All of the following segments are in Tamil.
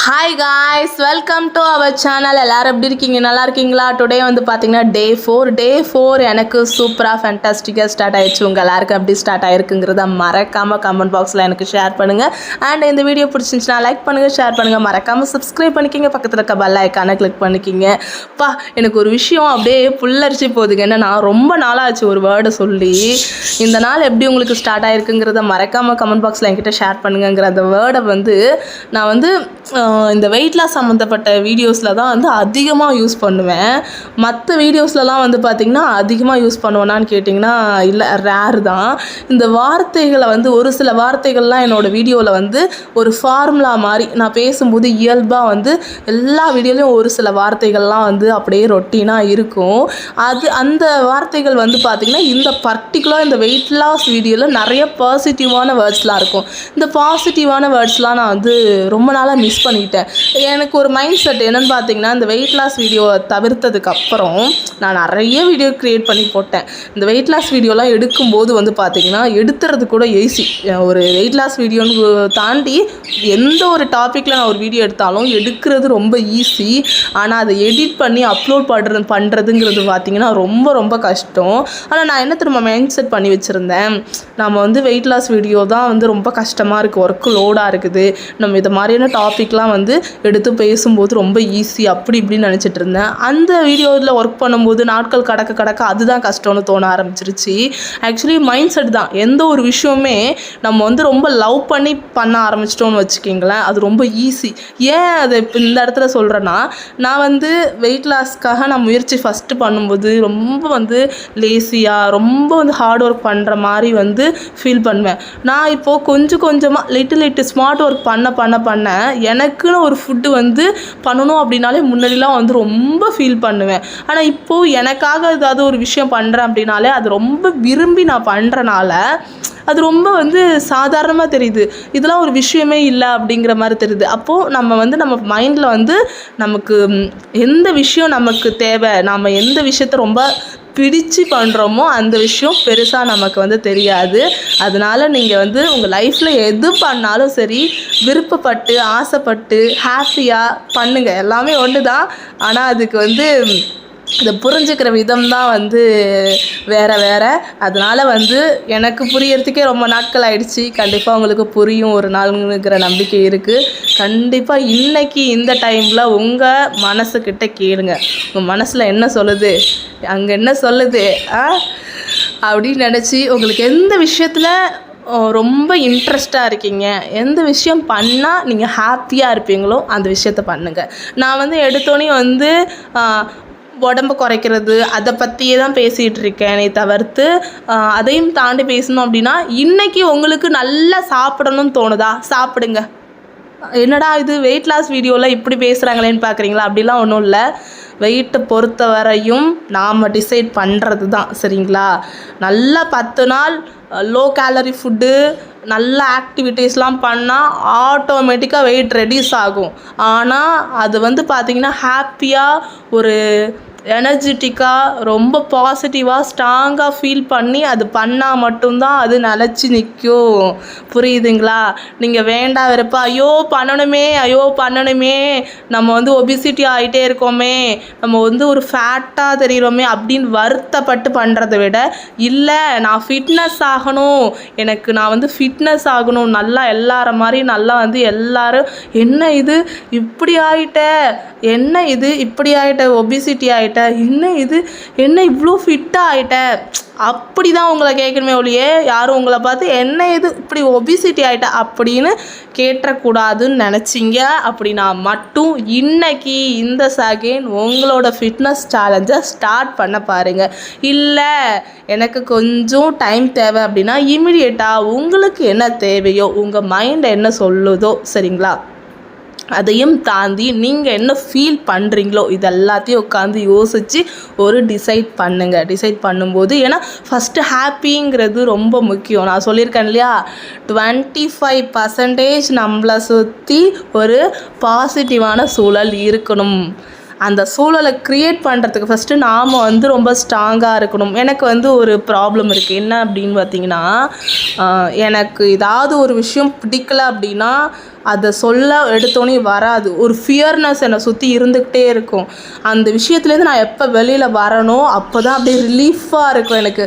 Hi guys, welcome to our channel. எல்லோரும் எப்படி இருக்கீங்க? நல்லா இருக்கீங்களா? டுடே வந்து பார்த்தீங்கன்னா டே 4 எனக்கு சூப்பராக ஃபேண்டாஸ்டிக்காக ஸ்டார்ட் ஆகிடுச்சு. உங்கள் எல்லாருக்கும் எப்படி ஸ்டார்ட் ஆகிருக்குங்கிறத மறக்காமல் கமெண்ட் பாக்ஸில் எனக்கு ஷேர் பண்ணுங்கள். அண்ட் இந்த வீடியோ பிடிச்சிருந்துச்சுன்னா லைக் பண்ணுங்கள், ஷேர் பண்ணுங்கள், மறக்காமல் சப்ஸ்கிரைப் பண்ணிக்கிங்க, பக்கத்தில் இருக்க பெல் ஐக்கானை கிளிக் பண்ணிக்கிங்க. எனக்கு ஒரு விஷயம் அப்படியே புல்லரிச்சு போகுதுங்க. என்னன்னா ரொம்ப நாளாச்சு ஒரு வேர்டை சொல்லி. இந்த நாள் எப்படி உங்களுக்கு ஸ்டார்ட் ஆகிருக்குங்கிறத மறக்காமல் கமெண்ட் பாக்ஸில் என்கிட்ட ஷேர் பண்ணுங்கிற அந்த வேர்டை வந்து நான் வந்து இந்த வெயிட் லாஸ் சம்மந்தப்பட்ட வீடியோஸில் தான் வந்து அதிகமாக யூஸ் பண்ணுவேன். மற்ற வீடியோஸ்லலாம் வந்து பார்த்திங்கன்னா அதிகமாக யூஸ் பண்ணுவேனான்னு கேட்டிங்கன்னா இல்லை, ரேர் தான். இந்த வார்த்தைகளை வந்து ஒரு சில வார்த்தைகள்லாம் என்னோடய வீடியோவில் வந்து ஒரு ஃபார்முலா மாதிரி நான் பேசும்போது இயல்பாக வந்து எல்லா வீடியோலையும் ஒரு சில வார்த்தைகள்லாம் வந்து அப்படியே ரொட்டீனாக இருக்கும். அந்த வார்த்தைகள் வந்து பார்த்திங்கன்னா இந்த பர்டிகுலர் இந்த வெயிட் லாஸ் வீடியோவில் நிறைய பாசிட்டிவான வேர்ட்ஸ்லாம் இருக்கும். இந்த பாசிட்டிவான வேர்ட்ஸ்லாம் நான் வந்து ரொம்ப நாளாக மிஸ் பண்ணிட்டேன். எனக்கு ஒரு மைண்ட் செட் என்னென்னு பார்த்தீங்கன்னா, இந்த வெயிட் லாஸ் வீடியோவை தவிர்த்ததுக்கப்புறம் நான் நிறைய வீடியோ க்ரியேட் பண்ணி போட்டேன். இந்த வெயிட் லாஸ் வீடியோலாம் எடுக்கும்போது வந்து பார்த்திங்கன்னா எடுத்துறது கூட ஈஸி. ஒரு வெயிட் லாஸ் வீடியோன்னு தாண்டி எந்த ஒரு டாப்பிக்கில் நான் ஒரு வீடியோ எடுத்தாலும் எடுக்கிறது ரொம்ப ஈஸி. ஆனால் அதை எடிட் பண்ணி அப்லோட் பண்ணுறதுங்கிறது பார்த்திங்கன்னா ரொம்ப ரொம்ப கஷ்டம். ஆனால் நான் என்ன திரும்ப மைண்ட் செட் பண்ணி வச்சுருந்தேன், நம்ம வந்து வெயிட் லாஸ் வீடியோ தான் வந்து ரொம்ப கஷ்டமாக இருக்குது, ஒர்க்கு லோடாக இருக்குது, நம்ம இது மாதிரியான டாப்பிக்லாம் வந்து எடுத்து பேசும்போது ரொம்ப ஈஸி அப்படி இப்படின்னு நினச்சிட்டு இருந்தேன். அந்த வீடியோவில் ஒர்க் பண்ணும்போது நாட்கள் கடக்க அதுதான் கஷ்டம்னு தோண ஆரம்பிச்சிருச்சு. ஆக்சுவலி மைண்ட் செட் தான். எந்த ஒரு விஷயமே நம்ம வந்து ரொம்ப லவ் பண்ணி பண்ண ஆரம்பிச்சிட்டோன்னு வச்சுக்கிங்களேன், அது ரொம்ப ஈஸி. ஏன் அதை இப்போ இந்த இடத்துல சொல்கிறேன்னா, நான் வந்து வெயிட் லாஸ்க்காக நான் முயற்சி ஃபஸ்ட்டு பண்ணும்போது ரொம்ப வந்து லேசியாக ரொம்ப வந்து ஹார்ட் ஒர்க் பண்ணுற மாதிரி வந்து ஃபீல் பண்ணுவேன். நான் இப்போது கொஞ்சமாக லிட்டில் ஸ்மார்ட் ஒர்க் பண்ண எனக்குன்னு ஒரு ஃபுட்டு வந்து பண்ணணும் அப்படின்னாலே முன்னாடிலாம் வந்து ரொம்ப ஃபீல் பண்ணுவேன். ஆனால் இப்போது எனக்காக ஏதாவது ஒரு விஷயம் பண்ணுறேன் அப்படின்னாலே அது ரொம்ப விரும்பி நான் பண்ணுறனால அது ரொம்ப வந்து சாதாரணமாக தெரியுது. இதெல்லாம் ஒரு விஷயமே இல்லை அப்படிங்கிற மாதிரி தெரியுது. அப்போது நம்ம மைண்டில் வந்து நமக்கு எந்த விஷயம் நமக்கு தேவை, நம்ம எந்த விஷயத்த ரொம்ப பிடிச்சு பண்ணுறோமோ அந்த விஷயம் பெருசாக நமக்கு வந்து தெரியாது. அதனால் நீங்கள் வந்து உங்கள் லைஃப்பில் எது பண்ணாலும் சரி விருப்பப்பட்டு ஆசைப்பட்டு ஹாப்பியாக பண்ணுங்கள். எல்லாமே ஒன்று தான். ஆனால் அதுக்கு வந்து இதை புரிஞ்சுக்கிற விதம் தான் வந்து வேறு. அதனால் வந்து எனக்கு புரியறதுக்கே ரொம்ப நாட்கள் ஆயிடுச்சு. கண்டிப்பாக உங்களுக்கு புரியும் ஒரு நாளுங்கிற நம்பிக்கை இருக்குது. கண்டிப்பாக இன்றைக்கி இந்த டைமில் உங்கள் மனசுக்கிட்ட கேளுங்க, உங்கள் மனசில் என்ன சொல்லுது, அங்கே என்ன சொல்லுது அப்படின்னு நினச்சி உங்களுக்கு எந்த விஷயத்தில் ரொம்ப இன்ட்ரெஸ்டாக இருக்கீங்க, எந்த விஷயம் பண்ணால் நீங்கள் ஹாப்பியாக இருப்பீங்களோ அந்த விஷயத்த பண்ணுங்கள். நான் வந்து எடுத்தோன்னே வந்து உடம்பு குறைக்கிறது அதை பற்றியே தான் பேசிகிட்டு இருக்கேனே தவிர்த்து அதையும் தாண்டி பேசணும் அப்படின்னா, இன்றைக்கி உங்களுக்கு நல்லா சாப்பிடணும்னு தோணுதா, சாப்பிடுங்க. என்னடா இது வெயிட் லாஸ் வீடியோவில் இப்படி பேசுகிறாங்களேன்னு பார்க்குறீங்களா? அப்படிலாம் ஒன்றும் இல்லை. வெயிட்டை பொறுத்த வரையும் நாம் டிசைட் பண்ணுறது தான், சரிங்களா? நல்லா 10 நாள் லோ கேலரி ஃபுட்டு நல்ல ஆக்டிவிட்டீஸ்லாம் பண்ணால் ஆட்டோமேட்டிக்காக வெயிட் ரெடியூஸ் ஆகும். ஆனால் அது வந்து பார்த்திங்கன்னா ஹாப்பியாக ஒரு எனர்ஜெட்டிக்காக ரொம்ப பாசிட்டிவாக ஸ்ட்ராங்காக ஃபீல் பண்ணி அது பண்ணால் மட்டும்தான் அது நிலச்சி நிற்கும். புரியுதுங்களா? நீங்கள் வேண்டாம் வெறுப்பா ஐயோ பண்ணணுமே, நம்ம வந்து ஒபிசிட்டி ஆகிட்டே இருக்கோமே, நம்ம வந்து ஒரு ஃபேட்டாக தெரிகிறோமே அப்படின்னு வருத்தப்பட்டு பண்ணுறத விட, இல்லை நான் ஃபிட்னஸ் ஆகணும், நான் வந்து ஃபிட்னஸ் ஆகணும், நல்லா எல்லார மாதிரி நல்லா வந்து எல்லோரும் என்ன இது இப்படி ஆகிட்ட ஒபிசிட்டி ஆகிட்ட, என்ன இவ்வளோ ஃபிட்டாக ஆகிட்ட அப்படி தான் உங்களை கேட்கணுமே ஒழிய யாரும் உங்களை பார்த்து என்ன இது இப்படி ஒபிசிட்டி ஆகிட்ட அப்படின்னு கேட்டக்கூடாதுன்னு நினச்சிங்க அப்படின்னா மட்டும் இன்றைக்கி இந்த செகண்ட் உங்களோட ஃபிட்னஸ் சேலஞ்சை ஸ்டார்ட் பண்ண பாருங்கள். இல்லை எனக்கு கொஞ்சம் டைம் தேவை அப்படின்னா இமிடியேட்டாக உங்களுக்கு என்ன தேவையோ, உங்கள் மைண்ட் என்ன சொல்லுதோ, சரிங்களா, அதையும் தாண்டி நீங்கள் என்ன ஃபீல் பண்ணுறீங்களோ இது எல்லாத்தையும் உட்காந்து யோசித்து ஒரு டிசைட் பண்ணுங்கள். டிசைட் பண்ணும்போது ஏன்னா ஃபஸ்ட்டு ஹாப்பிங்கிறது ரொம்ப முக்கியம். நான் சொல்லியிருக்கேன் இல்லையா, 25% நம்மளை சுற்றி ஒரு பாசிட்டிவான சூழல் இருக்கணும். அந்த சூழலை க்ரியேட் பண்ணுறதுக்கு ஃபஸ்ட்டு நாம் வந்து ரொம்ப ஸ்ட்ராங்காக இருக்கணும். எனக்கு வந்து ஒரு ப்ராப்ளம் இருக்குது. என்ன அப்படின்னு பார்த்திங்கன்னா, எனக்கு ஏதாவது ஒரு விஷயம் பிடிக்கல அப்படின்னா அதை சொல்ல எடுத்தோன்னே வராது. ஒரு ஃபியர்னஸ் என்னை சுற்றி இருந்துக்கிட்டே இருக்கும். அந்த விஷயத்துலேருந்து நான் எப்போ வெளியில் வரணும் அப்போ தான் அப்படியே ரிலீஃபாக இருக்கும் எனக்கு.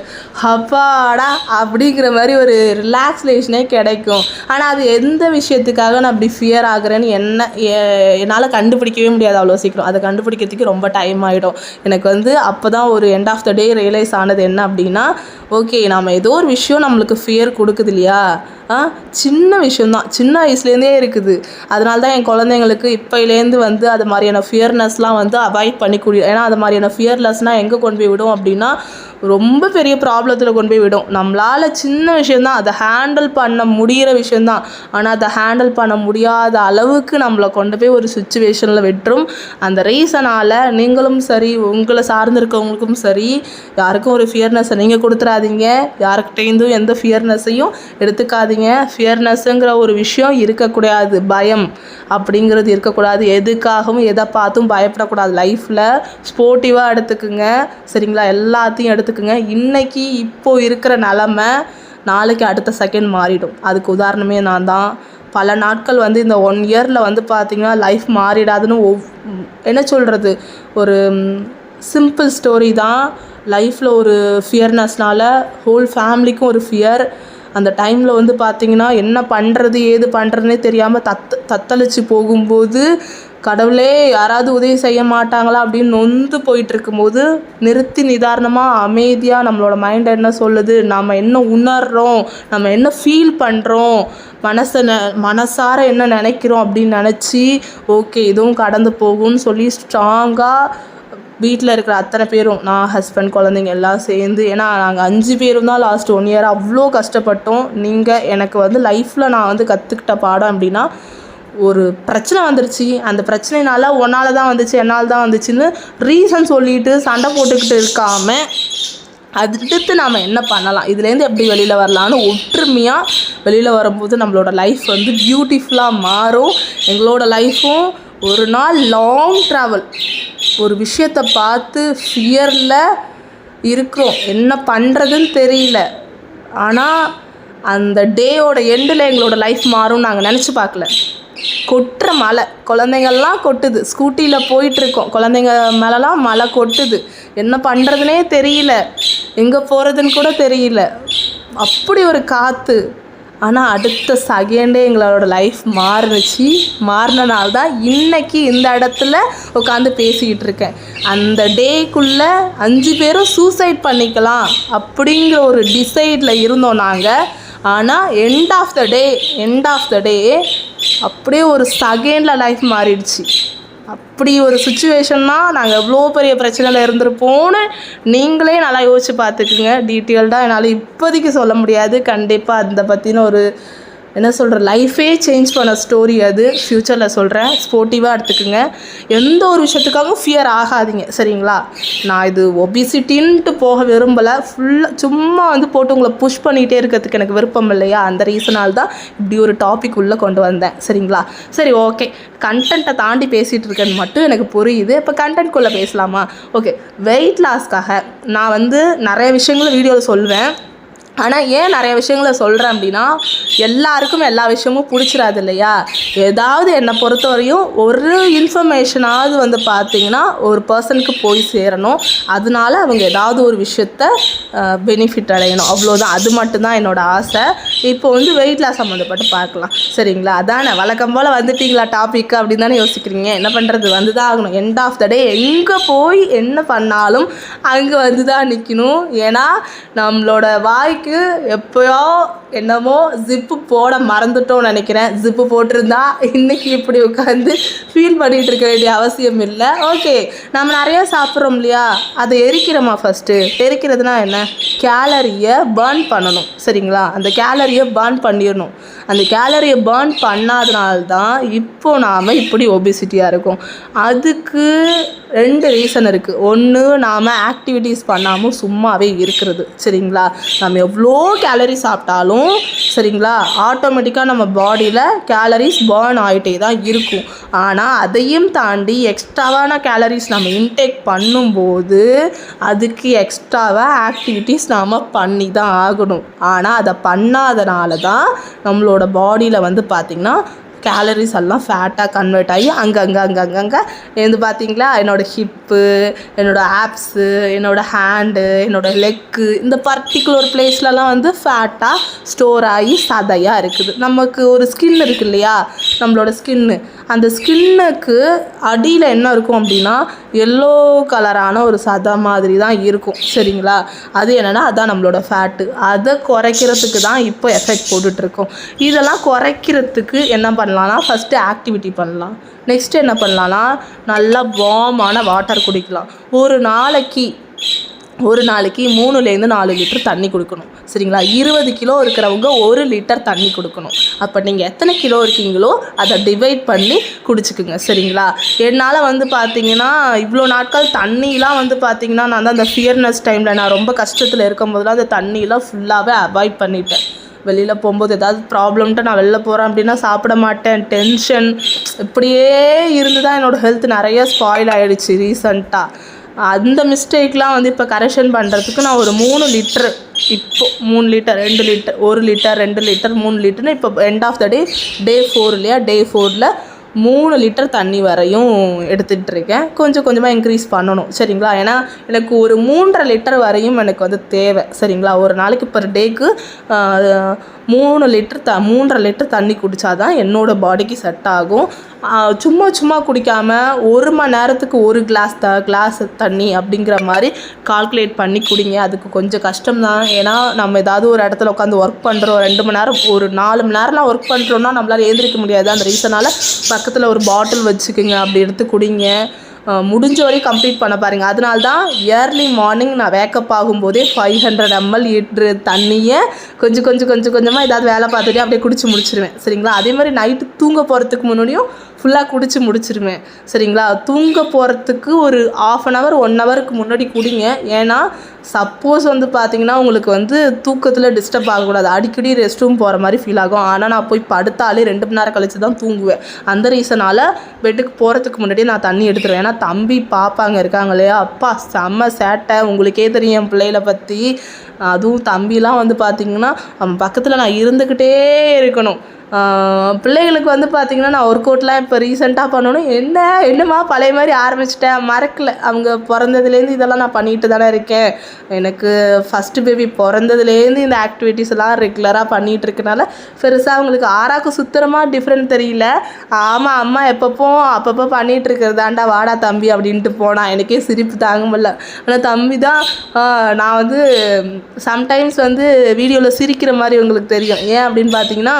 அப்பாடா அப்படிங்கிற மாதிரி ஒரு ரிலாக்ஸேஷனே கிடைக்கும். ஆனால் அது எந்த விஷயத்துக்காக நான் அப்படி ஃபியர் ஆகுறேன்னு என்னால் கண்டுபிடிக்கவே முடியாது அவ்வளோ சீக்கிரம். அதை கண்டுபிடிக்கிறதுக்கு ரொம்ப டைம் ஆகிடும் எனக்கு. அப்போ தான் ஒரு end of the day realise ஆனது என்ன அப்படின்னா, ஓகே நம்ம ஏதோ ஒரு விஷயம் நம்மளுக்கு ஃபியர் கொடுக்குது இல்லையா, சின்ன விஷயந்தான், சின்ன வயசுலேருந்தே இருக்குது. அதனால தான் என் குழந்தைங்களுக்கு இப்போலேருந்து அது மாதிரியான ஃபியர்னஸ்லாம் அவாய்ட் பண்ணிக்கூடிய. ஏன்னா அது மாதிரியான ஃபியர்லெஸ்னால் எங்கே கொண்டு போய் விடும் அப்படின்னா ரொம்ப பெரிய ப்ராப்ளத்தில் கொண்டு போய் விடும். நம்மளால் சின்ன விஷயந்தான், அதை ஹேண்டில் பண்ண முடிகிற விஷயந்தான், ஆனால் அதை ஹேண்டில் பண்ண முடியாத அளவுக்கு நம்மளை கொண்டு போய் ஒரு சுச்சுவேஷனில் விட்டுரும். அந்த ரீசனால் நீங்களும் சரி, உங்களை சார்ந்திருக்கவங்களுக்கும் சரி, யாருக்கும் ஒரு ஃபியர்னஸை நீங்கள் கொடுத்துடாதீங்க. யாருக்கிட்டேருந்தும் எந்த ஃபியர்னஸையும் எடுத்துக்காதீங்க. ஃபியர்னஸ்ஸுங்கிற ஒரு விஷயம் இருக்கக்கூடாது. பயம் அப்படிங்கிறது இருக்கக்கூடாது. எதுக்காகவும் எதை பார்த்தும் பயப்படக்கூடாது. லைஃப்பில் ஸ்போர்ட்டிவாக எடுத்துக்குங்க, சரிங்களா? எல்லாத்தையும் எடுத்துக்குங்க. இன்றைக்கி இப்போது இருக்கிற நிலமை நாளைக்கு அடுத்த செகண்ட் மாறிடும். அதுக்கு உதாரணமே நான் தான். பல நாட்கள் இந்த 1 இயரில் பார்த்திங்கன்னா லைஃப் மாறிடாதுன்னு என்ன சொல்கிறது, ஒரு சிம்பிள் ஸ்டோரி தான். லைஃப்பில் ஒரு ஃபியர்னஸ்னால் ஹோல் ஃபேமிலிக்கும் ஒரு ஃபியர். அந்த டைமில் பார்த்திங்கன்னா என்ன பண்ணுறது ஏது பண்ணுறதுனே தெரியாமல் தத்தளிச்சு போகும்போது, கடவுளே யாராவது உதவி செய்ய மாட்டாங்களா அப்படின்னு நொந்து போயிட்டுருக்கும்போது, நிறுத்தி நிதானமாக அமைதியாக நம்மளோட மைண்ட் என்ன சொல்லுது, நம்ம என்ன உணர்கிறோம், நம்ம என்ன ஃபீல் பண்ணுறோம், மனசார என்ன நினைக்கிறோம் அப்படின்னு நினச்சி, ஓகே இதுவும் கடந்து போகும்னு சொல்லி ஸ்ட்ராங்காக வீட்டில் இருக்கிற அத்தனை பேரும், நான் ஹஸ்பண்ட் குழந்தைங்க எல்லாம் சேர்ந்து, ஏன்னா நாங்கள் 5 பேரும் தான் லாஸ்ட் 1 இயர் அவ்வளோ கஷ்டப்பட்டோம். நீங்கள் எனக்கு லைஃப்பில் நான் கற்றுக்கிட்ட பாடம் அப்படின்னா, ஒரு பிரச்சனை வந்துருச்சு, அந்த பிரச்சனைனால உன்னால் தான் வந்துச்சு என்னால் தான் வந்துச்சுன்னு ரீசன் சொல்லிட்டு சண்டை போட்டுக்கிட்டு இருக்காமல், அடுத்து நாம் என்ன பண்ணலாம், இதுலேருந்து எப்படி வெளியில் வரலான்னு ஒற்றுமையாக வெளியில் வரும்போது நம்மளோட லைஃப் பியூட்டிஃபுல்லாக மாறும். எங்களோட லைஃப்பும் ஒரு நாள் லாங் ட்ராவல். ஒரு விஷயத்தை பார்த்து ஃபியரில் இருக்கிறோம், என்ன பண்ணுறதுன்னு தெரியல. ஆனால் அந்த டேயோட எண்டில் எங்களோட லைஃப் மாறும்னு நாங்கள் நினச்சி பார்க்கல. கொட்டுற மழை, குழந்தைங்கள்லாம் கொட்டுது, ஸ்கூட்டியில் போயிட்டுருக்கோம், குழந்தைங்க மேலெலாம் மழை கொட்டுது, என்ன பண்ணுறதுனே தெரியல, எங்கே போகிறதுன்னு கூட தெரியல, அப்படி ஒரு காற்று. ஆனால் அடுத்த செகண்டே எங்களோட லைஃப் மாறினனால தான் இன்றைக்கி இந்த இடத்துல உட்காந்து பேசிக்கிட்டு இருக்கேன். அந்த டேக்குள்ளே 5 பேரும் சூசைட் பண்ணிக்கலாம் அப்படிங்கிற ஒரு டிசைடில் இருந்தோம் நாங்கள். ஆனால் எண்ட் ஆஃப் த டே அப்படியே ஒரு செகண்டில் லைஃப் மாறிடுச்சு. அப்படி ஒரு சுச்சுவேஷன்னா நாங்கள் எவ்வளோ பெரிய பிரச்சனையில் இருந்திருப்போன்னு நீங்களே நல்லா யோசிச்சு பார்த்துக்குங்க. டீட்டெயில்டாக என்னால் இப்போதைக்கு சொல்ல முடியாது. கண்டிப்பாக அதை பற்றின ஒரு என்ன சொல்கிற லைஃபே சேஞ்ச் பண்ண ஸ்டோரி அது. ஃப்யூச்சரில் சொல்கிறேன், ஸ்போர்ட்டிவாக எடுத்துக்குங்க. எந்த ஒரு விஷயத்துக்காகவும் ஃபியர் ஆகாதீங்க, சரிங்களா? நான் இது ஒபிசிட்டின்ட்டு போக விரும்பலை, ஃபுல்லாக சும்மா போட்டு உங்களை புஷ் பண்ணிகிட்டே இருக்கிறதுக்கு எனக்கு விருப்பம் இல்லையா, அந்த ரீசனால் தான் இப்படி ஒரு டாபிக் உள்ளே கொண்டு வந்தேன், சரிங்களா? சரி, ஓகே, கண்டென்ட்டை தாண்டி பேசிகிட்டு இருக்கேன்னு மட்டும் எனக்கு புரியுது. இப்போ கண்டென்ட்குள்ளே பேசலாமா? ஓகே, வெயிட் லாஸ்க்காக நான் நிறைய விஷயங்களும் வீடியோவில் சொல்வேன். ஆனால் ஏன் நிறைய விஷயங்களை சொல்கிறேன் அப்படின்னா, எல்லாருக்கும் எல்லா விஷயமும் பிடிச்சிடாது இல்லையா? ஏதாவது என்னை பொறுத்தவரையும் ஒரு இன்ஃபர்மேஷனாவது பார்த்திங்கன்னா ஒரு பர்சனுக்கு போய் சேரணும். அதனால அவங்க ஏதாவது ஒரு விஷயத்த பெனிஃபிட் அடையணும், அவ்வளோதான். அது மட்டும்தான் என்னோடய ஆசை. இப்போ வெயிட் லாஸ் சம்மந்தப்பட்டு பார்க்கலாம், சரிங்களா? அதானே வழக்கம் போல் வந்துட்டிங்களா டாபிக் அப்படின்னு தானே யோசிக்கிறீங்க. என்ன பண்ணுறது, தான் ஆகணும். எண்ட் ஆஃப் த டே எங்கே போய் என்ன பண்ணாலும் அங்கே தான் நிற்கணும். ஏன்னா நம்மளோட வாய்க்கு எப்போயோ என்னமோ ஜிப்பு போட மறந்துட்டோம்னு நினைக்கிறேன். ஜிப்பு போட்டிருந்தா இன்றைக்கி இப்படி உட்காந்து ஃபீல் பண்ணிகிட்டு இருக்க வேண்டிய அவசியம் இல்லை. ஓகே, நம்ம நிறையா சாப்பிட்றோம் இல்லையா, அதை எரிக்கிறோமா? ஃபஸ்ட்டு எரிக்கிறதுனா என்ன, கேலரியை பர்ன் பண்ணணும், சரிங்களா? அந்த கேலரியை பர்ன் பண்ணிடணும். அந்த கேலரியை பர்ன் பண்ணாதனால்தான் இப்போ நாம் இப்படி ஒபிசிட்டியாக இருக்கும். அதுக்கு 2 ரீசன் இருக்குது. ஒன்று, நாம் ஆக்டிவிட்டீஸ் பண்ணாமல் சும்மாவே இருக்கிறது, சரிங்களா? நம்ம எவ்வளோ கேலரி சாப்பிட்டாலும், சரிங்களா, ஆட்டோமேட்டிக்காக நம்ம பாடியில் கேலரிஸ் பர்ன் ஆகிட்டே தான் இருக்கும். ஆனால் அதையும் தாண்டி எக்ஸ்ட்ராவான கேலரிஸ் நம்ம இன்டேக் பண்ணும்போது அதுக்கு எக்ஸ்ட்ராவாக ஆக்டிவிட்டீஸ் நாம் பண்ணி தான் ஆகணும். ஆனால் அதை பண்ணாதனால தான் நம்மளோட பாடியில் பார்த்திங்கன்னா கேலரிஸ் எல்லாம் ஃபேட்டாக கன்வெர்ட் ஆகி அங்கே வந்து பார்த்தீங்களா என்னோடய ஹிப்பு, என்னோடய ஆப்ஸு, என்னோடய ஹேண்டு, என்னோடய லெக்கு, இந்த பர்டிகுலர் பிளேஸ்லலாம் வந்து ஃபேட்டாக ஸ்டோர் ஆகி சதையாக இருக்குது. நமக்கு ஒரு ஸ்கின் இருக்குது இல்லையா, நம்மளோட ஸ்கின்னு, அந்த ஸ்கின்னுக்கு அடியில் என்ன இருக்கும் அப்படின்னா எல்லோ கலரான ஒரு சதை மாதிரி தான் இருக்கும். சரிங்களா, அது என்னென்னா அதான் நம்மளோட ஃபேட்டு. அதை குறைக்கிறதுக்கு தான் இப்போ எஃபெக்ட் போட்டுட்ருக்கோம். இதெல்லாம் குறைக்கிறதுக்கு என்ன பண்ணலான்னா ஃபஸ்ட்டு ஆக்டிவிட்டி பண்ணலாம். நெக்ஸ்ட்டு என்ன பண்ணலான்னா நல்லா வார்மான வாட்டர் குடிக்கலாம். ஒரு நாளைக்கு 3லேருந்து 4 லிட்டர் தண்ணி கொடுக்கணும். சரிங்களா, 20 கிலோ இருக்கிறவங்க 1 லிட்டர் தண்ணி கொடுக்கணும். அப்போ நீங்கள் எத்தனை கிலோ இருக்கீங்களோ அதை டிவைட் பண்ணி குடிச்சிக்குங்க. சரிங்களா, என்னால் வந்து பார்த்திங்கன்னா இவ்வளோ நாட்கள் தண்ணிலாம் வந்து பார்த்திங்கன்னா நான் தான் அந்த ஃபியர்னஸ் டைமில் நான் ரொம்ப கஷ்டத்தில் இருக்கும் போதெல்லாம் அந்த தண்ணியெலாம் ஃபுல்லாகவே அவாய்ட் பண்ணிட்டேன். வெளியில் போகும்போது ஏதாவது ப்ராப்ளம்ட்டு நான் வெளில போகிறேன் அப்படின்னா சாப்பிட மாட்டேன். டென்ஷன் இப்படியே இருந்து தான் என்னோடய ஹெல்த் நிறைய ஸ்பாயில் ஆகிடுச்சு ரீசண்டாக. அந்த மிஸ்டேக்லாம் வந்து இப்போ கரெக்ஷன் பண்ணுறதுக்கு நான் ஒரு 3 லிட்டரு, இப்போ 3 லிட்டர், 2 லிட்டர், 1 லிட்டர், 2 லிட்டர், 3 லிட்டர்னு இப்போ எண்ட் ஆஃப் த டே 4 இல்லையா, டே 4ல் 3 லிட்டர் தண்ணி வரையும் எடுத்துகிட்டு இருக்கேன். கொஞ்சம் கொஞ்சமாக இன்க்ரீஸ் பண்ணணும். சரிங்களா, ஏன்னா எனக்கு ஒரு 3.5 லிட்டர் வரையும் எனக்கு வந்து தேவை. சரிங்களா, ஒரு நாளைக்கு பர் டேக்கு 3.5 லிட்டர் தண்ணி குடித்தாதான் என்னோடய பாடிக்கு செட் ஆகும். சும்மா குடிக்காமல் 1 மணி நேரத்துக்கு 1 கிளாஸ் தண்ணி அப்படிங்கிற மாதிரி கால்குலேட் பண்ணி குடிங்க. அதுக்கு கொஞ்சம் கஷ்டம்தான். ஏன்னா நம்ம ஏதாவது ஒரு இடத்துல உட்காந்து ஒர்க் பண்ணுறோம், 2 மணி நேரம், ஒரு 4 மணி நேரம்லாம் ஒர்க் பண்ணுறோன்னா நம்மளால் எழுந்திரிக்க முடியாது. அந்த ரீசனால் பக்கத்தில் ஒரு பாட்டில் வச்சுக்கோங்க, அப்படி எடுத்து குடிங்க. முடிஞ்ச வரையும் கம்ப்ளீட் பண்ண பாருங்கள். அதனால தான் ஏர்லி மார்னிங் நான் வேக்கப் ஆகும்போதே 500 ml லிட்ரு தண்ணியை கொஞ்சமாக ஏதாவது வேலை பார்த்துட்டு அப்படியே குடிச்சு முடிச்சிருவேன். சரிங்களா, அதே மாதிரி நைட்டு தூங்க போகிறதுக்கு முன்னாடியும் ஃபுல்லாக குடிச்சு முடிச்சிருவேன். சரிங்களா, தூங்க போகிறதுக்கு ஒரு 1/2 hour 1 ஹவருக்கு முன்னாடி குடிங்க. ஏன்னா சப்போஸ் வந்து பார்த்திங்கன்னா உங்களுக்கு வந்து தூக்கத்தில் டிஸ்டர்ப் ஆகக்கூடாது. அடிக்கடி ரெஸ்ட் ரூம் போகிற மாதிரி ஃபீல் ஆகும். ஆனால் நான் போய் படுத்தாலே 2 மணி நேரம் கழிச்சு தான் தூங்குவேன். அந்த ரீசனால் பெட்டுக்கு போகிறதுக்கு முன்னாடியே நான் தண்ணி எடுத்துருவேன். ஏன்னா தம்பி பாப்பாங்க இருக்காங்க இல்லையா, அப்பா செம்ம சேட்டை, உங்களுக்கே தெரியும் என் பிள்ளைகளை பற்றி. அதுவும் தம்பிலாம் வந்து பார்த்திங்கன்னா அவன் பக்கத்தில் நான் இருந்துக்கிட்டே இருக்கணும். பிள்ளைகளுக்கு வந்து பார்த்திங்கன்னா நான் ஒர்க் அவுட்லாம் இப்போ ரீசெண்டாக பண்ணணும். என்னம்மா பழைய மாதிரி ஆரம்பிச்சிட்டேன், மறக்கலை. அவங்க பிறந்ததுலேருந்து இதெல்லாம் நான் பண்ணிட்டு தானே இருக்கேன். எனக்கு ஃபஸ்ட்டு பேபி பிறந்ததுலேருந்து இந்த ஆக்டிவிட்டீஸ் எல்லாம் ரெகுலராக பண்ணிகிட்டு இருக்கனால பெருசாக அவங்களுக்கு ஆறாக்கு சுத்தரமாக டிஃப்ரெண்ட் தெரியல. ஆமாம், அம்மா அப்பப்போ பண்ணிகிட்டு இருக்கிறதாண்டா, வாடா தம்பி அப்படின்ட்டு போனான். எனக்கே சிரிப்பு தாங்க முடியல. ஆனால் தம்பி தான் நான் வந்து சம்டைம்ஸ் வந்து வீடியோவில் சிரிக்கிற மாதிரி உங்களுக்கு தெரியும். ஏன் அப்படின்னு பார்த்தீங்கன்னா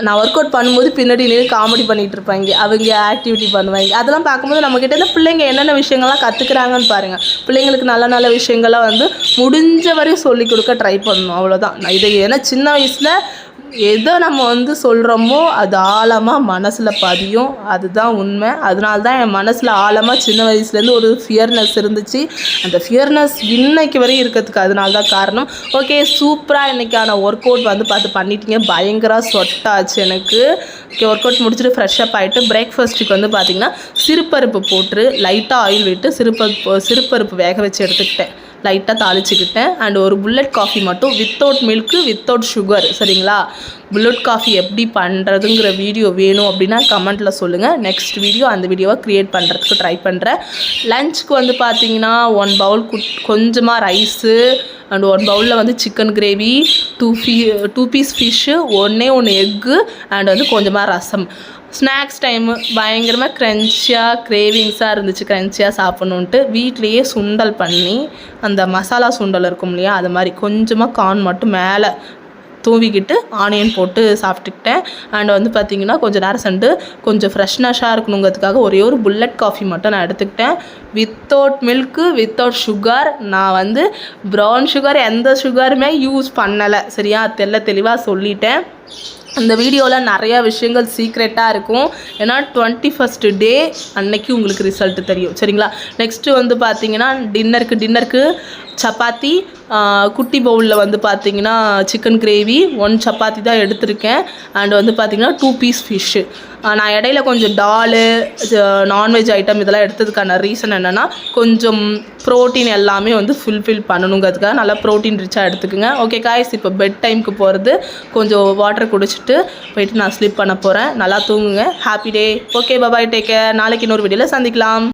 நான் ஒர்க் அவுட் பண்ணும்போது பின்னாடி காமெடி பண்ணிகிட்டு இருப்பாங்க, அவங்க ஆக்டிவிட்டி பண்ணுவாங்க. அதெல்லாம் பார்க்கும்போது நம்மக்கிட்ட இந்த பிள்ளைங்க என்னென்ன விஷயங்கள்லாம் கற்றுக்குறாங்கன்னு பாருங்கள். பிள்ளைங்களுக்கு நல்ல விஷயங்கள்லாம் வந்து முடிஞ்ச வரையும் சொல்லிக் கொடுக்க ட்ரை பண்ணணும். அவ்வளோதான். நான் இதை ஏன்னா சின்ன வயசில் எதை நம்ம வந்து சொல்கிறோமோ அது ஆழமாக மனசில் பதியும். அதுதான் உண்மை. அதனால தான் என் மனசில் ஆழமாக சின்ன வயசுலேருந்து ஒரு ஃபியர்னஸ் இருந்துச்சு. அந்த ஃபியர்னஸ் இன்னைக்கு வரையும் இருக்கிறதுக்கு அதனால தான் காரணம். ஓகே, சூப்பராக இன்றைக்கான ஒர்க் அவுட் வந்து பண்ணிட்டீங்க. பயங்கர சொட்டாச்சு எனக்கு. ஓகே, ஒர்க் அவுட் முடிச்சுட்டு ஃப்ரெஷ்ஷப் ஆகிட்டு பிரேக்ஃபாஸ்ட்டுக்கு வந்து பார்த்திங்கன்னா சிறுபருப்பு போட்டு லைட்டாக ஆயில் விட்டு சிறுபருப்பு வேக வச்சு எடுத்துக்கிட்டேன். லைட்டாக தாளிச்சுக்கிட்டேன். அண்ட் ஒரு புல்லட் காஃபி மட்டும் வித்தவுட் மில்க்கு வித்தவுட் சுகர். சரிங்களா, புல்லட் காஃபி எப்படி பண்ணுறதுங்கிற வீடியோ வேணும் அப்படின்னா கமெண்ட்டில் சொல்லுங்கள். நெக்ஸ்ட் வீடியோ அந்த வீடியோவை க்ரியேட் பண்ணுறதுக்கு ட்ரை பண்ணுறேன். லஞ்சுக்கு வந்து பார்த்திங்கன்னா 1 பவுல் கொஞ்சமாக ரைஸு அண்ட் 1 பவுலில் வந்து chicken gravy, 2 piece fish, 1 egg and வந்து கொஞ்சமாக ரசம். ஸ்நாக்ஸ் டைமு பயங்கரமாக க்ரன்ச்சியாக கிரேவிங்ஸாக இருந்துச்சு. க்ரன்ச்சியாக சாப்பிட்ணுன்ட்டு வீட்லேயே சுண்டல் பண்ணி, அந்த மசாலா சுண்டல் இருக்கும் இல்லையா, அது மாதிரி கொஞ்சமாக கார்ன் மட்டும் மேலே தூவிக்கிட்டு ஆனியன் போட்டு சாப்பிட்டுக்கிட்டேன். அண்ட் வந்து பார்த்திங்கன்னா கொஞ்சம் நேரம் சென்று கொஞ்சம் ஃப்ரெஷ்னஸாக இருக்கணுங்கிறதுக்காக ஒரு புல்லட் காஃபி மட்டும் நான் எடுத்துக்கிட்டேன். Without milk without sugar. நான் வந்து ப்ரௌன் சுகர் எந்த சுகருமே யூஸ் பண்ணலை. சரியா, தெளிவாக சொல்லிட்டேன். அந்த வீடியோவில் நிறையா விஷயங்கள் சீக்ரெட்டாக இருக்கும். ஏன்னா 21st டே அன்னைக்கு உங்களுக்கு ரிசல்ட்டு தெரியும். சரிங்களா, நெக்ஸ்ட்டு வந்து பார்த்திங்கன்னா டின்னருக்கு சப்பாத்தி, குட்டி பவுலில் வந்து பார்த்திங்கன்னா சிக்கன் கிரேவி, 1 சப்பாத்தி தான் எடுத்திருக்கேன். அண்ட் வந்து பார்த்திங்கன்னா 2 பீஸ் ஃபிஷ்ஷு. நான் இடையில கொஞ்சம் டாலு நான்வெஜ் ஐட்டம் இதெல்லாம் எடுத்ததுக்கான ரீசன் என்னென்னா கொஞ்சம் ப்ரோட்டீன் எல்லாமே வந்து ஃபுல்ஃபில் பண்ணணுங்கிறதுக்காக நல்லா ப்ரோட்டீன் ரிச்சாக எடுத்துக்குங்க. ஓகே காய்ஸ், இப்போ பெட் டைமுக்கு போகிறது. கொஞ்சம் வாட்டர் குடிச்சிட்டு போயிட்டு நான் ஸ்லீப் பண்ண போகிறேன். நல்லா தூங்குங்க. Happy day. Okay bye, take care. நாளைக்கு இன்னொரு வீடியோவில் சந்திக்கலாம்.